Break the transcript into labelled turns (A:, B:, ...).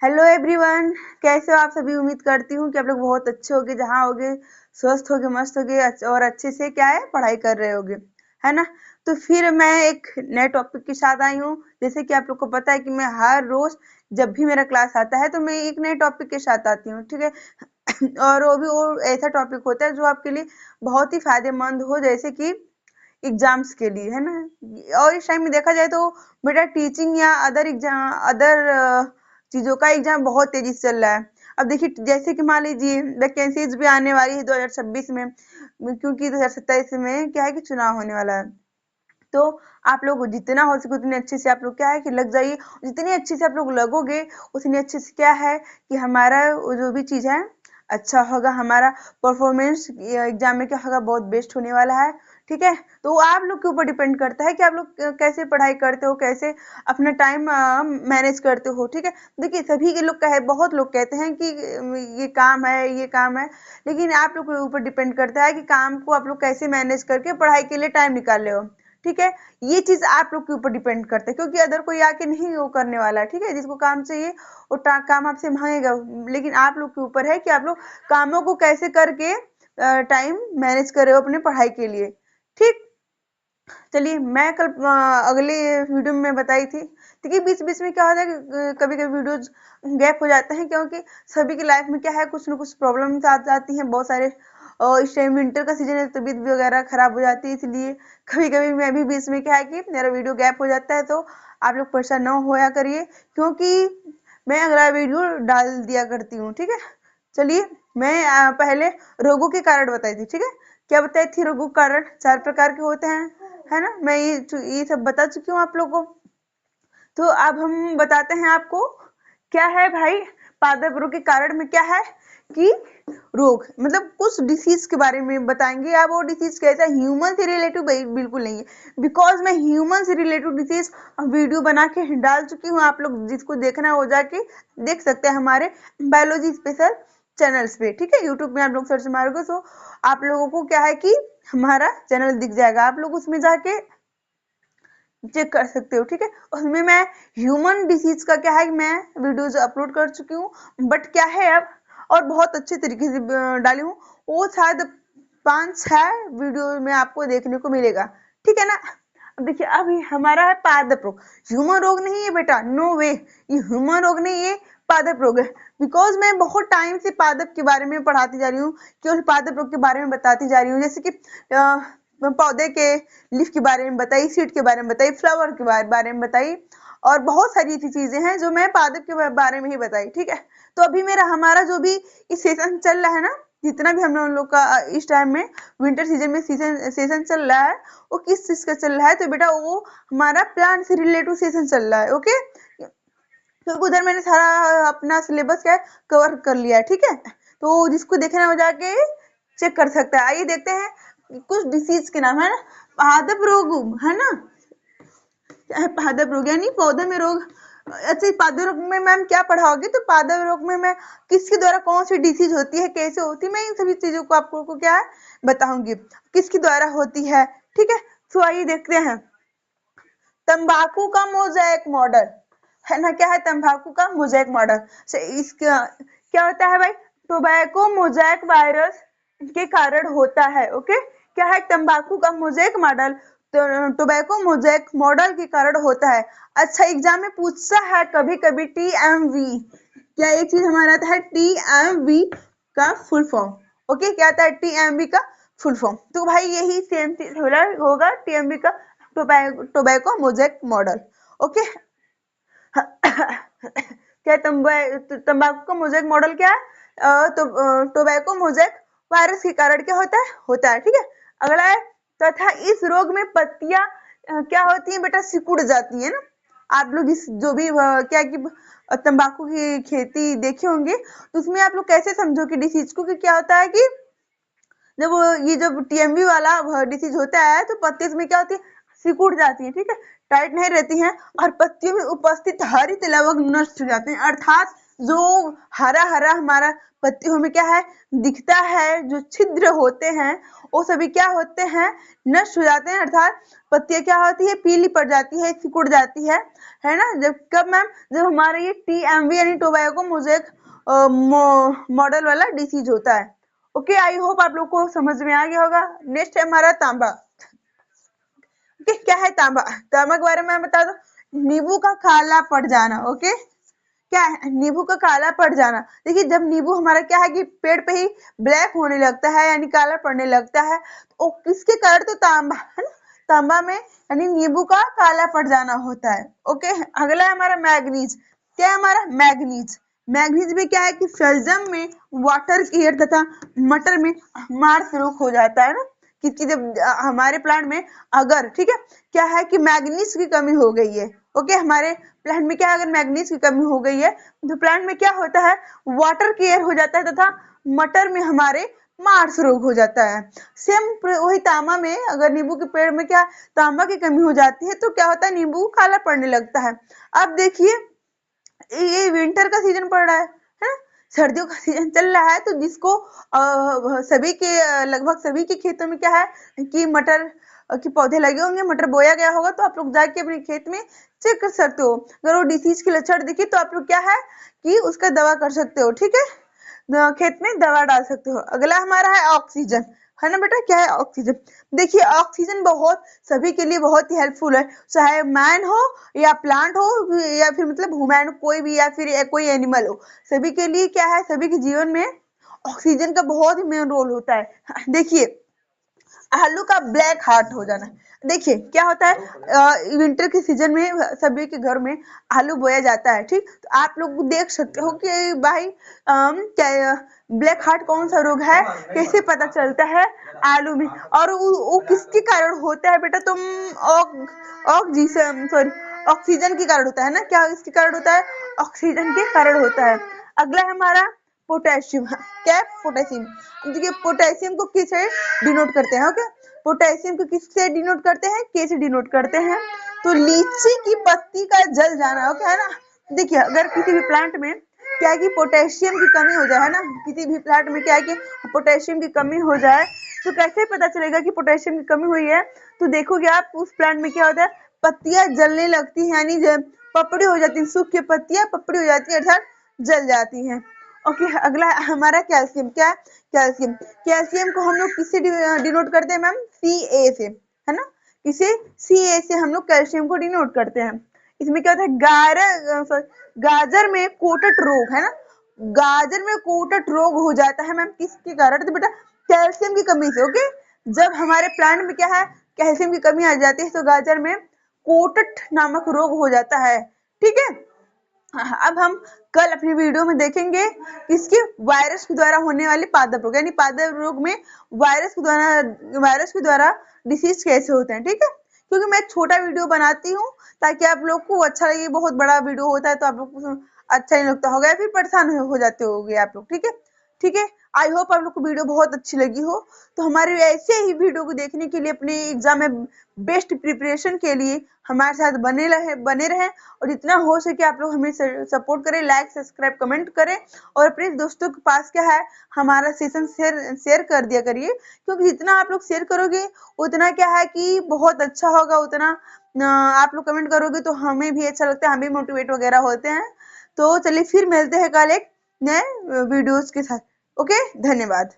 A: Hello everyone, कैसे हो आप सभी। उम्मीद करती हूँ कि आप लोग बहुत अच्छे होगे, जहाँ होगे स्वस्थ होगे, मस्त होगे और अच्छे से क्या है पढ़ाई कर रहे होगे, है ना। तो फिर मैं एक नए टॉपिक के साथ आई हूँ। जैसे कि आप लोग को पता है कि मैं हर रोज जब भी मेरा क्लास आता है तो मैं एक नए टॉपिक के साथ आती हूँ, ठीक है। और वो ऐसा टॉपिक होता है जो आपके लिए बहुत ही फायदेमंद हो, जैसे कि एग्जाम्स के लिए, है ना। और इस टाइम में देखा जाए तो बेटा टीचिंग या अदर एग्जाम, अदर चीजों का एग्जाम बहुत तेजी से चल रहा है। अब देखिए, जैसे कि मान लीजिए वैकेंसीज भी आने वाली है 2026 में, क्योंकि 2027 में क्या है कि चुनाव होने वाला है। तो आप लोग जितना हो सके उतने अच्छे से आप लोग क्या है कि लग जाइए। जितनी अच्छे से आप लोग लगोगे उतनी अच्छे से क्या है कि हमारा जो भी चीज है अच्छा होगा, हमारा परफॉर्मेंस एग्जाम में क्या होगा, बहुत बेस्ट होने वाला है, ठीक है। तो वो आप लोग के ऊपर डिपेंड करता है कि आप लोग कैसे पढ़ाई करते हो, कैसे अपना टाइम मैनेज करते हो, ठीक है। देखिए, सभी के लोग कहे, बहुत लोग कहते हैं कि ये काम है, ये काम है, लेकिन आप लोग के ऊपर डिपेंड करता है कि काम को आप लोग कैसे मैनेज करके पढ़ाई के लिए टाइम निकाल रहे हो, ठीक है। ये चीज आप लोग के ऊपर डिपेंड करता है, क्योंकि अदर कोई आके नहीं वो करने वाला है, ठीक है। जिसको काम चाहिए वो काम आपसे मांगेगा, लेकिन आप लोग के ऊपर है कि आप लोग कामों को कैसे करके टाइम मैनेज कर रहे हो अपने पढ़ाई के लिए, ठीक। चलिए, मैं कल अगले वीडियो में बताई थी। देखिए, बीच बीच में क्या होता है कि कभी कभी वीडियोज गैप हो जाते हैं, क्योंकि सभी की लाइफ में क्या है, कुछ ना कुछ प्रॉब्लम्स आ जाती हैं बहुत सारे। और इस टाइम विंटर का सीजन है, तबीयत वगैरह खराब हो जाती है, इसलिए कभी कभी मैं भी बीच में क्या है कि मेरा वीडियो गैप हो जाता है। तो आप लोग परेशान न होया करिए, क्योंकि मैं अगला वीडियो डाल दिया करती हूँ, ठीक है। चलिए, मैं पहले रोगों के कारण बताई थी, ठीक है। क्या बताई थी? रोगों के कारण 4 प्रकार के होते हैं, है ना। मैं ये सब बता चुकी हूँ आप लोगों को। तो अब हम बताते हैं आपको क्या है भाई। पादप रोग के कारण में क्या है कि रोग मतलब कुछ डिसीज के बारे में बताएंगे। आप वो डिसीज कैसा ह्यूमन से रिलेटिव बिल्कुल नहीं है, बिकॉज मैं ह्यूमन से रिलेटिव डिसीज वीडियो बना के डाल चुकी हूँ। आप लोग जिसको देखना है वो जाके देख सकते हैं हमारे बायोलॉजी स्पेशल चैनल्स पे, ठीक है। यूट्यूब में आप लोग सर्च मारोगे तो आप लोगों को क्या है कि हमारा चैनल दिख जाएगा, आप लोग उसमें जाके चेक कर सकते हो, ठीक है। उसमें मैं ह्यूमन डिसीज का क्या है मैं वीडियोज अपलोड कर चुकी हूँ, बट क्या है अब और बहुत अच्छे तरीके से डाली हूँ। वो शायद 5-6 वीडियो में आपको देखने को मिलेगा, ठीक है ना। अब देखिए, अभी हमारा है पादप रोग। ह्यूमन रोग नहीं है बेटा, नो वे, ये ह्यूमन रोग नहीं है, पादप रोग है। बिकॉज मैं बहुत टाइम से पादप के बारे में पढ़ाती जा रही हूँ, केवल पादप रोग के बारे में बताती जा रही हूँ। जैसे कि पौधे के लीफ के बारे में बताई, सीड के बारे में बताई, फ्लावर के बारे में बताई, और बहुत सारी ऐसी चीजें हैं जो मैं पादप के बारे में ही बताई, ठीक है। तो अभी मेरा हमारा जो भी इस सेशन चल रहा है ना, जितना भी हम लोग का इस टाइम में विंटर सीजन में सेशन चल रहा है, वो किस चीज का चल रहा है? तो बेटा वो हमारा प्लांट से रिलेटेड सेशन चल रहा है, ओके। तो उधर मैंने सारा अपना सिलेबस क्या कवर कर लिया है, ठीक है। तो जिसको देखना है वो जाके चेक कर सकता है। आइए देखते हैं कुछ डिसीज के नाम, है ना। पादप रोग, है ना। पादप रोग यानी पौधे में रोग। अच्छा, पादप रोग में मैम क्या पढ़ाओगे? तो पादप रोग में मैं किसके द्वारा कौन सी डिसीज होती है, कैसे होती है, मैं इन सभी चीजों को आपको को क्या है बताऊंगी, किसके द्वारा होती है, ठीक है। तो आइए देखते हैं तंबाकू का मोज़ेक मॉडल, है ना। क्या है? तंबाकू का मोज़ेक मॉडल से इसका क्या होता है भाई? टोबैको मोज़ेक वायरस के कारण होता है, ओके। क्या है? तंबाकू का mosaic model tobacco mosaic model के कारण होता है। अच्छा, एग्जाम में पूछता है कभी कभी टीएमवी, क्या एक चीज हमारा आता है टीएमवी का फुल फॉर्म, ओके। क्या आता है टीएमवी का फुल फॉर्म? तो भाई यही सेम चीज होगा टीएमवी का, टोबैको मोज़ेक मॉडल, ओके। क्या तंबाकू का मोज़ेक मॉडल क्या है? तो टोबैको मोज़ेक वायरस के कारण क्या होता है, ठीक है। अगला है तथा इस रोग में पत्तियां क्या होती हैं बेटा? सिकुड़ जाती है ना। आप लोग इस जो भी क्या कि तंबाकू की खेती देखे होंगे, तो उसमें आप लोग कैसे समझोगे डिसीज को कि क्या होता है कि जब ये जब टीएमवी वाला डिसीज होता है तो पत्ती में क्या होती है? सिकुड़ जाती है, ठीक है, टाइट नहीं रहती हैं, और पत्तियों में उपस्थित हरित लवक नष्ट हो जाते हैं, अर्थात जो हरा हरा हमारा पत्तियों में क्या है दिखता है, जो छिद्र होते हैं वो सभी क्या होते हैं, नष्ट हो जाते हैं, अर्थात पत्तियां क्या होती है, पीली पड़ जाती है, सिकुड़ जाती है ना। जब कब मैम, जब हमारा ये TMV यानी टोबैको मोज़ेक मॉडल वाला डिसीज होता है। ओके, आई होप आप लोग को समझ में आ गया होगा। नेक्स्ट है हमारा तांबा। ओके, क्या है तांबा? तांबा के बारे में मैं बता दूं, नींबू का काला पड़ जाना। ओके, क्या है, नींबू का काला पड़ जाना। देखिए, जब नींबू हमारा क्या है कि पेड़ पे ही ब्लैक होने लगता है यानी काला पड़ने लगता है, तो किसके कारण, तो तांबा है ना, तांबा में यानी नींबू का काला पड़ जाना होता है। ओके, अगला है हमारा मैग्नीज। क्या है हमारा मैग्नीज? मैग्नीज में क्या है कि शलजम में वाटर ईयर तथा मटर में मार्स रोग हो जाता है ना, क्योंकि जब हमारे प्लांट में अगर ठीक है क्या है कि मैग्नीज की कमी हो गई है। ओके, हमारे प्लांट में क्या है, अगर मैग्नीज की कमी हो गई है तो प्लांट में क्या होता है, वाटर केयर हो जाता है तथा मटर में हमारे मार्स रोग हो जाता है। सेम वही तांबा में अगर नींबू के पेड़ में क्या तांबा की कमी हो जाती है तो क्या होता है, नींबू काला पड़ने लगता है। अब देखिए, ये विंटर का सीजन पड़ रहा है ना, सर्दियों का सीजन चल रहा है, तो जिसको सभी के लगभग सभी के खेतों में क्या है कि मटर के पौधे लगे होंगे, मटर बोया गया होगा, तो आप लोग जाके अपने खेत में चेक कर सकते हो। अगर वो डिसीज के लक्षण दिखे तो आप लोग क्या है कि उसका दवा कर सकते हो। ठीक है, खेत में दवा डाल सकते हो। अगला हमारा है ऑक्सीजन, है ना बेटा। क्या है ऑक्सीजन? देखिए, ऑक्सीजन बहुत सभी के लिए बहुत ही हेल्पफुल है, चाहे मैन हो या प्लांट हो या फिर मतलब ह्यूमन कोई भी या फिर कोई एनिमल हो, सभी के लिए क्या है, सभी के जीवन में ऑक्सीजन का बहुत ही मेन रोल होता है। देखिए, आलू का ब्लैक हार्ट हो जाना। देखिए क्या होता है, विंटर के सीजन में सभी के घर में आलू बोया जाता है। ठीक, तो आप लोग देख सकते हो कि भाई क्या ब्लैक हार्ट कौन सा रोग है, कैसे पता चलता है आलू में, और वो किसके कारण होता है बेटा, तुम ऑक्सीजन सॉरी ऑक्सीजन के कारण होता है ना। क्या इसके कारण होता है, ऑक्सीजन के कारण होता है। अगला है हमारा पोटेशियम। क्या है पोटेशियम? देखिए, पोटेशियम को किससे डिनोट करते हैं? ओके, पोटेशियम को किससे डिनोट करते हैं, के से डिनोट करते हैं। तो लीची की पत्ती का जल जाना, ओके है ना। देखिए, अगर किसी भी प्लांट में क्या है कि पोटेशियम की कमी हो जाए, है ना, किसी भी प्लांट में क्या है कि पोटेशियम की कमी हो जाए, तो कैसे पता चलेगा कि पोटेशियम की कमी हुई है? तो देखोगे आप उस प्लांट में क्या होता है, पत्तियां जलने लगती है, यानी पपड़ी हो जाती है, सूख के पत्तियां पपड़ी हो जाती है, अर्थात जल जाती है। ओके, अगला हमारा कैल्शियम। क्या है कैल्शियम? कैल्शियम को हम लोग किससे डिनोट करते हैं मैम? CA से, है ना। किसे? CA से हम लोग कैल्शियम को डिनोट करते हैं। इसमें क्या होता है, गाजर में कोटट रोग, है ना, गाजर में कोटट रोग हो जाता है मैम, किसके कारण? तो बेटा कैल्शियम की कमी से। ओके, जब हमारे प्लांट में क्या है, कैल्शियम की कमी आ जाती है तो गाजर में कोटट नामक रोग हो जाता है। ठीक है, अब हम कल अपनी वीडियो में देखेंगे इसके वायरस के द्वारा होने वाले पादप रोग, यानी पादप रोग में वायरस के द्वारा डिसीज कैसे होते हैं। ठीक है, क्योंकि मैं एक छोटा वीडियो बनाती हूँ ताकि आप लोग को अच्छा लगे। बहुत बड़ा वीडियो होता है तो आप लोग को अच्छा नहीं लगता होगा या फिर परेशान हो जाते होगे आप लोग। ठीक है, ठीक है, आई होप आप लोग को वीडियो बहुत अच्छी लगी हो। तो हमारे ऐसे ही वीडियो को देखने के लिए, अपने एग्जाम में बेस्ट प्रिपरेशन के लिए हमारे साथ बने रहें, और जितना हो सके आप लोग हमें सपोर्ट करें, लाइक सब्सक्राइब कमेंट करें, और अपने दोस्तों के पास क्या है हमारा सेशन शेयर कर दिया करिए, क्योंकि जितना आप लोग शेयर करोगे उतना क्या है कि बहुत अच्छा होगा, उतना आप लोग कमेंट करोगे तो हमें भी अच्छा लगता है, हम भी मोटिवेट वगैरह होते हैं। तो चलिए फिर मिलते हैं कल एक नए वीडियोस के साथ। ओके, धन्यवाद।